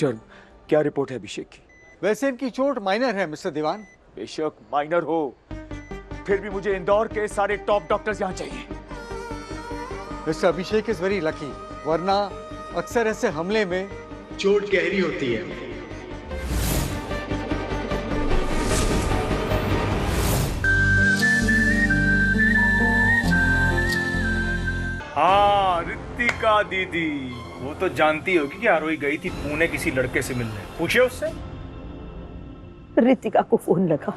Doctor, क्या report है अभिषेक की? वैसे इनकी चोट माइनर है मिस्टर दीवान। बेशक माइनर हो, फिर भी मुझे इंदौर के सारे टॉप डॉक्टर्स यहाँ चाहिए। Mister Abhishek is very lucky, वरना अक्सर ऐसे हमले में चोट गहरी होती है। हाँ, रितिका दीदी, वो तो जानती होगी कि आरोही गई थी पुणे किसी लड़के से मिलने। पूछिए उससे। रितिका को फोन लगा।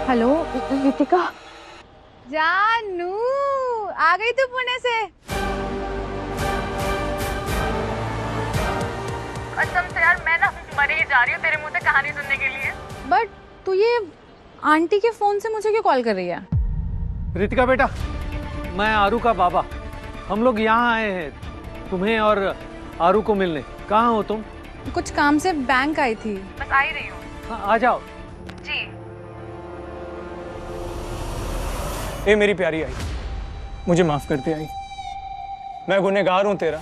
हेलो रितिका। जानू, आ गई तू पुणे से? कसम से यार, मैं ना मर ही जा रही हूँ तेरे मुंह से कहानी सुनने के लिए। बट तू ये आंटी के फोन से मुझे क्यों कॉल कर रही है? रितिका बेटा, मैं आरू का बाबा। हम लोग यहाँ आए हैं तुम्हें और आरू को मिलने। कहाँ हो तुम? कुछ काम से बैंक आई थी। बस आ ही रही हूँ। हाँ, आ जाओ। जी। ए मेरी प्यारी आई, मुझे माफ करते आई, मैं गुनहगार हूं तेरा।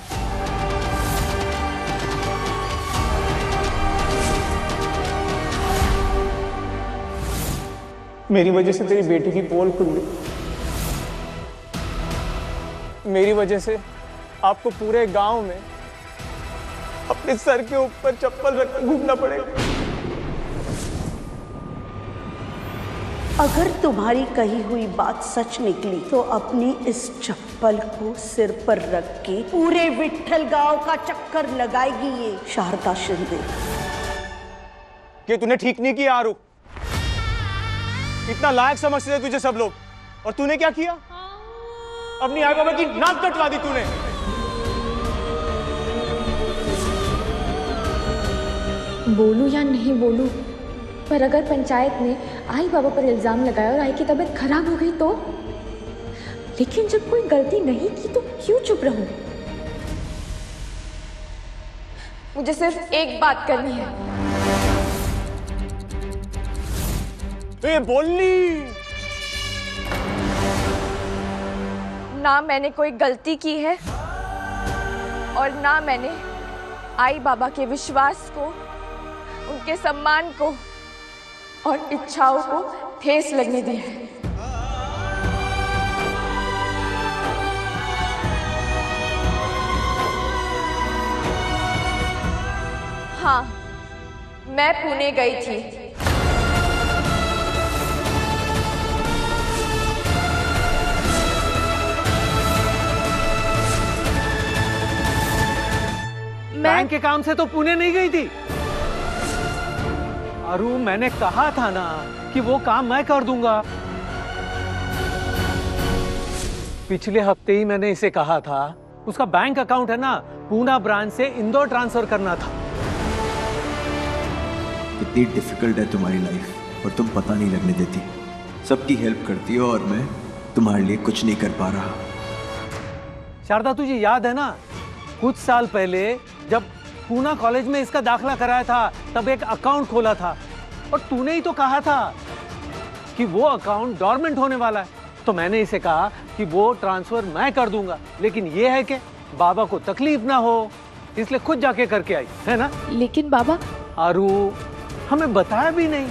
मेरी वजह से तेरी बेटी की पोल खुल गई। मेरी वजह से आपको पूरे गांव में अपने सर के ऊपर चप्पल रख घूमना पड़ेगा। अगर तुम्हारी कही हुई बात सच निकली तो अपनी इस चप्पल को सिर पर रख के पूरे विट्ठल गांव का चक्कर लगाएगी ये शारदा शिंदे। कि तूने ठीक नहीं किया आरू, इतना लायक समझते थे तुझे सब लोग, और तूने क्या किया? अपनी आई बाबा की नाक कटवा दी तूने। बोलूं या नहीं बोलूं, पर अगर पंचायत ने आई बाबा पर इल्जाम लगाया और आई की तबीयत खराब हो गई तो? लेकिन जब कोई गलती नहीं की तो क्यों चुप रहूं? मुझे सिर्फ एक बात करनी है। तो ये बोलनी। ना मैंने कोई गलती की है और ना मैंने आई बाबा के विश्वास को, उनके सम्मान को और इच्छाओं को ठेस लगने दी है। हाँ, मैं पुणे गई थी। बैंक के काम से तो पुणे नहीं गई थी। अरू, मैंने कहा था ना कि वो काम मैं कर दूंगा। पिछले हफ्ते ही मैंने इसे कहा था। उसका बैंक अकाउंट है ना, पूना ब्रांच से इंदौर ट्रांसफर करना था। कितनी डिफिकल्ट है तुम्हारी लाइफ और तुम पता नहीं लगने देती। सबकी हेल्प करती हो और मैं तुम्हारे लिए कुछ नहीं कर पा रहा। शारदा, तुझे याद है ना, कुछ साल पहले जब पूना कॉलेज में इसका दाखला कराया था तब एक अकाउंट खोला था, और तूने ही तो कहा था कि वो अकाउंट डॉर्मेंट होने वाला है। तो मैंने इसे कहा कि वो ट्रांसफर मैं कर दूंगा, लेकिन ये है कि बाबा को तकलीफ ना हो, इसलिए खुद जाके करके आई है ना। लेकिन बाबा, आरू, हमें बताया भी नहीं।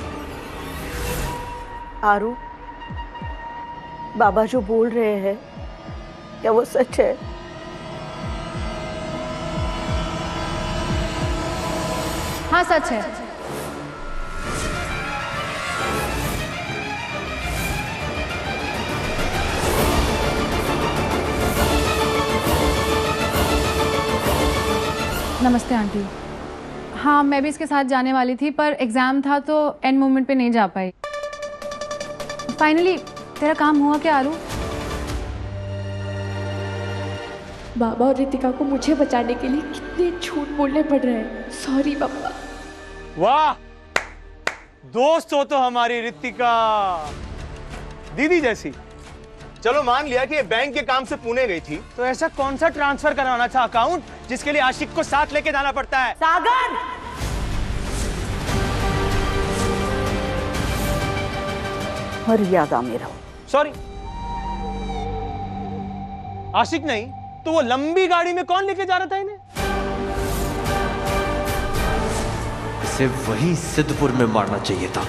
आरू, बाबा जो बोल रहे हैं क्या वो सच है? हाँ, सच है। नमस्ते आंटी। हाँ, मैं भी इसके साथ जाने वाली थी, पर एग्जाम था तो एंड मोमेंट पे नहीं जा पाई। फाइनली तेरा काम हुआ क्या आरू? बाबा और रितिका को मुझे बचाने के लिए कितने झूठ बोलने पड़ रहे हैं। सॉरी बाबा। वाह, दोस्त हो तो हमारी रितिका, दीदी जैसी। चलो मान लिया कि ये बैंक के काम से पुणे गई थी, तो ऐसा कौन सा ट्रांसफर करवाना था अकाउंट जिसके लिए आशिक को साथ लेके जाना पड़ता है? सागर, मर्यादा में रहो। सॉरी आशिक नहीं तो वो लंबी गाड़ी में कौन लेके जा रहा था इन्हें? इसे वहीं सिद्धपुर में मारना चाहिए था।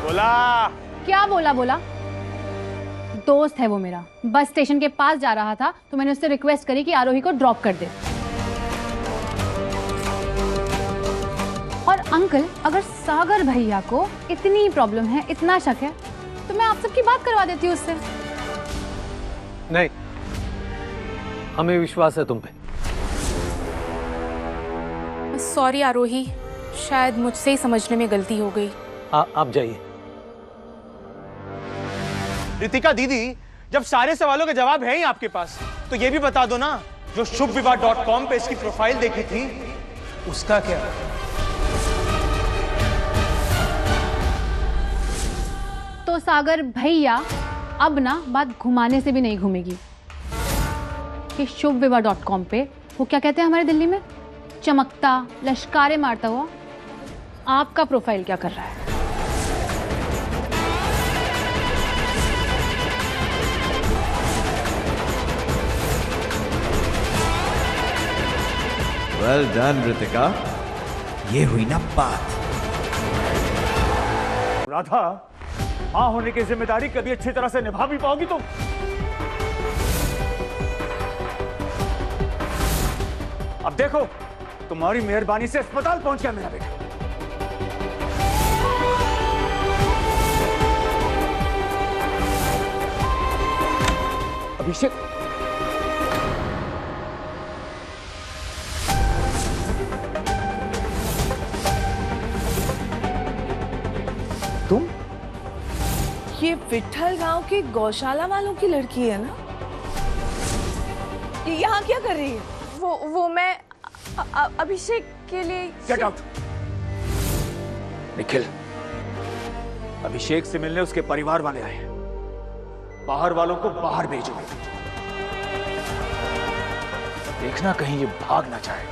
बोला क्या बोला? दोस्त है वो मेरा, बस स्टेशन के पास जा रहा था तो मैंने उससे रिक्वेस्ट करी कि आरोही को ड्रॉप कर दे। और अंकल, अगर सागर भैया को इतनी प्रॉब्लम है, इतना शक है, तो मैं आप सबकी बात करवा देती हूँ उससे। नहीं, हमें विश्वास है तुम पे। सॉरी आरोही, शायद मुझसे ही समझने में गलती हो गई। आप जाइए। रितिका दीदी, जब सारे सवालों के जवाब है ही आपके पास, तो ये भी बता दो ना, जो shubhvivaah.com पे इसकी प्रोफाइल देखी थी उसका क्या? तो सागर भैया, अब ना बात घुमाने से भी नहीं घूमेगी कि shubhvivaah.com पे वो क्या कहते हैं हमारे दिल्ली में, चमकता लश्कारे मारता हुआ आपका प्रोफाइल क्या कर रहा है। वेल डन रितिका, ये हुई ना बात। राधा, मां होने की जिम्मेदारी कभी अच्छी तरह से निभा भी पाओगी तुम? अब देखो, तुम्हारी मेहरबानी से अस्पताल पहुंच गया मेरा बेटा। अभिषेक, तुम? ये विट्ठल गांव के गौशाला वालों की लड़की है ना? ये यहाँ क्या कर रही है? वो मैं अभिषेक के लिए। Get out. निखिल, अभिषेक से मिलने उसके परिवार वाले आए हैं। बाहर वालों को बाहर भेजो। देखना कहीं ये भाग ना जाए।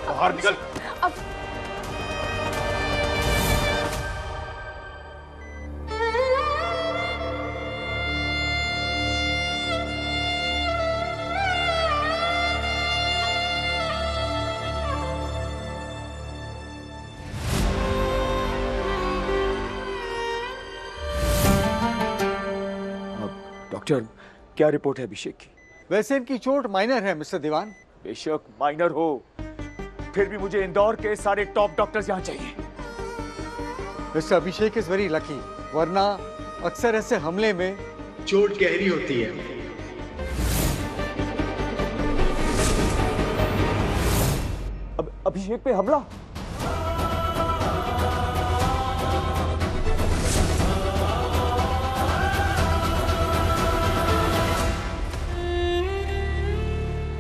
बाहर निकल। अब डॉक्टर, क्या रिपोर्ट है अभिषेक की? वैसे इनकी चोट माइनर है मिस्टर दीवान। बेशक माइनर हो, फिर भी मुझे इंदौर के सारे टॉप डॉक्टर्स यहाँ चाहिए। Mister Abhishek is very lucky, वरना अक्सर ऐसे हमले में चोट गहरी होती है। अब अभिषेक पे हमला?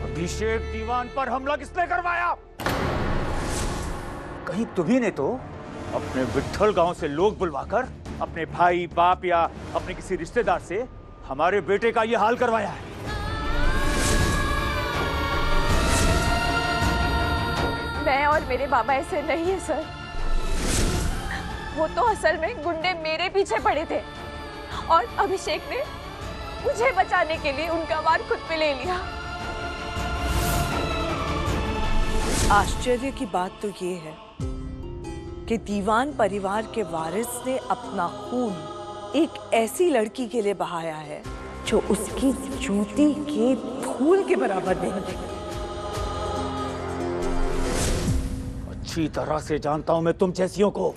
अभिषेक दीवान पर हमला किसने करवाया? कहीं तुम्ही ने तो अपने विट्ठल गांव से लोग बुलवाकर अपने भाई, बाप या अपने किसी रिश्तेदार से हमारे बेटे का यह हाल करवाया है। मैं और मेरे बाबा ऐसे नहीं है सर। वो तो असल में गुंडे मेरे पीछे पड़े थे और अभिषेक ने मुझे बचाने के लिए उनका वार खुद पे ले लिया। आश्चर्य की बात तो ये है कि दीवान परिवार के वारिस ने अपना खून एक ऐसी लड़की के लिए बहाया है जो उसकी जूती के धूल के बराबर नहीं है। अच्छी तरह से जानता हूं मैं तुम जैसियों को।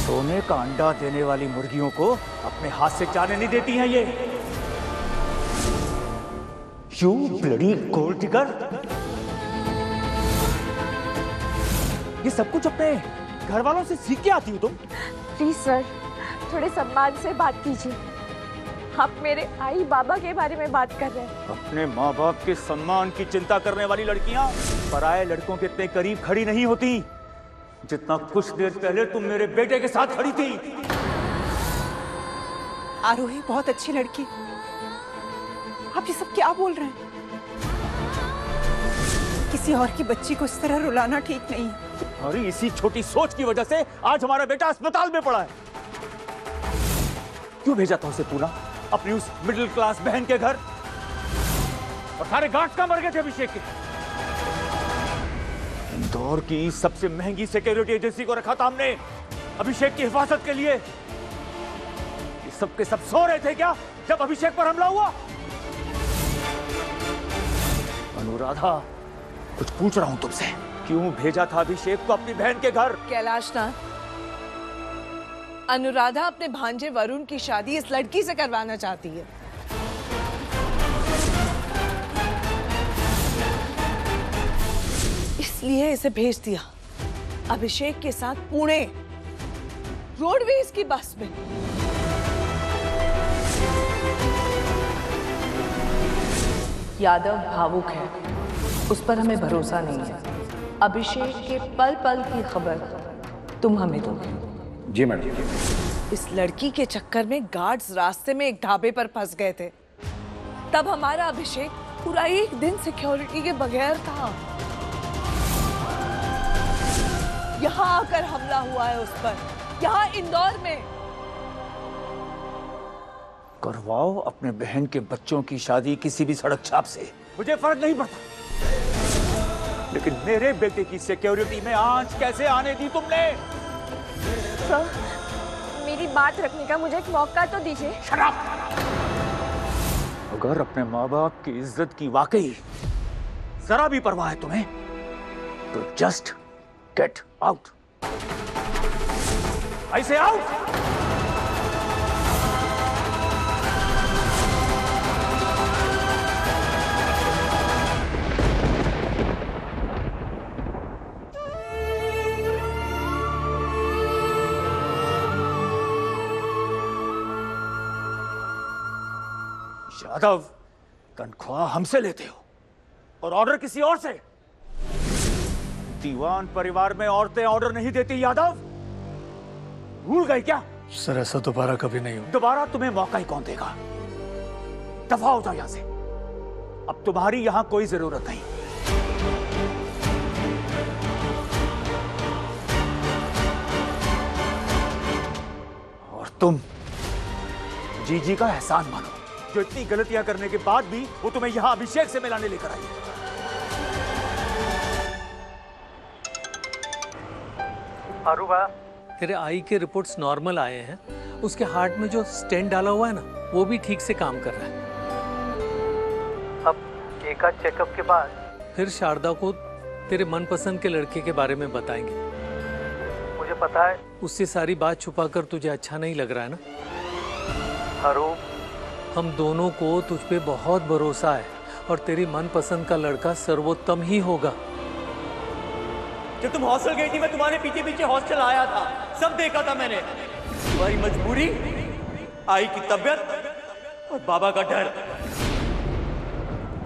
सोने का अंडा देने वाली मुर्गियों को अपने हाथ से जाने नहीं देती हैं ये। You bloody gold digger. ये सब कुछ अपने घर वालों से सीख के आती हो तुम? प्लीज सर, थोड़े सम्मान से बात कीजिए। आप मेरे आई बाबा के बारे में बात कर रहे हैं। अपने माँ बाप के सम्मान की चिंता करने वाली लड़कियां पराये लड़कों के इतने करीब खड़ी नहीं होती जितना कुछ देर पहले तुम मेरे बेटे के साथ खड़ी थी। आरोही बहुत अच्छी लड़की। आप ये सब क्या बोल रहे हैं? किसी और की बच्ची को इस तरह रुलाना ठीक नहीं है। अरे इसी छोटी सोच की वजह से आज हमारा बेटा अस्पताल में पड़ा है। क्यों भेजा था उसे तूना? अपनी उस मिडिल क्लास बहन के घर, और सारे गार्ड्स का मर गए थे अभिषेक के। इंदौर की सबसे महंगी सिक्योरिटी एजेंसी को रखा था हमने अभिषेक की हिफाजत के लिए। ये सब के सब सो रहे थे क्या जब अभिषेक पर हमला हुआ? अनुराधा, कुछ पूछ रहा हूं तुमसे, क्यों भेजा था अभिषेक को अपनी बहन के घर? कैलाशनाथ, अनुराधा अपने भांजे वरुण की शादी इस लड़की से करवाना चाहती है। इसलिए इसे भेज दिया अभिषेक के साथ पुणे रोडवेज की बस में। यादव भावुक है, उस पर हमें भरोसा नहीं है। अभिषेक के पल पल की खबर तुम हमें दोगे। जी मैडम। इस लड़की के चक्कर में गार्ड्स रास्ते में एक ढाबे पर फंस गए थे, तब हमारा अभिषेक पूरा एक दिन सिक्योरिटी के बगैर था। यहाँ आकर हमला हुआ है उस पर, यहाँ इंदौर में। करवाओ अपने बहन के बच्चों की शादी किसी भी सड़क छाप से, मुझे फर्क नहीं पड़ता, लेकिन मेरे बेटे की सिक्योरिटी में आंच कैसे आने दी तुमने? सर, मेरी बात रखने का मुझे एक मौका तो दीजिए। शराब! अगर अपने माँ बाप की इज्जत की वाकई जरा भी परवाह है तुम्हें, तो जस्ट गेट आउट। ऐसे आउट। यादव, तनख्वाह हमसे लेते हो और ऑर्डर किसी और से। दीवान परिवार में औरतें ऑर्डर नहीं देती यादव, भूल गए क्या? सर, ऐसा दोबारा कभी नहीं हो। दोबारा तुम्हें मौका ही कौन देगा? दफा हो जाओ यहां से, अब तुम्हारी यहां कोई जरूरत नहीं। और तुम जीजी का एहसान मानो, जो इतनी गलतियां करने के बाद भी वो तुम्हें यहां अभिषेक से मिलाने लेकर आई। अरुबा, तेरे आई के रिपोर्ट्स नॉर्मल आए हैं। उसके हार्ट में जो स्टेंट डाला हुआ है ना, वो भी ठीक से काम कर रहा है। अब एक आध चेकअप के बाद फिर शारदा को तेरे मनपसंद के लड़के के बारे में बताएंगे। मुझे पता है उससे सारी बात छुपाकर तुझे अच्छा नहीं लग रहा है ना। अरु, हम दोनों को तुझ पे बहुत भरोसा है और तेरी मनपसंद का लड़का सर्वोत्तम ही होगा। जब तुम हॉस्टल गई थी, मैं तुम्हारे पीछे पीछे हॉस्टल आया था, सब देखा था मैंने। तुम्हारी मजबूरी, आई की तबीयत और बाबा का डर।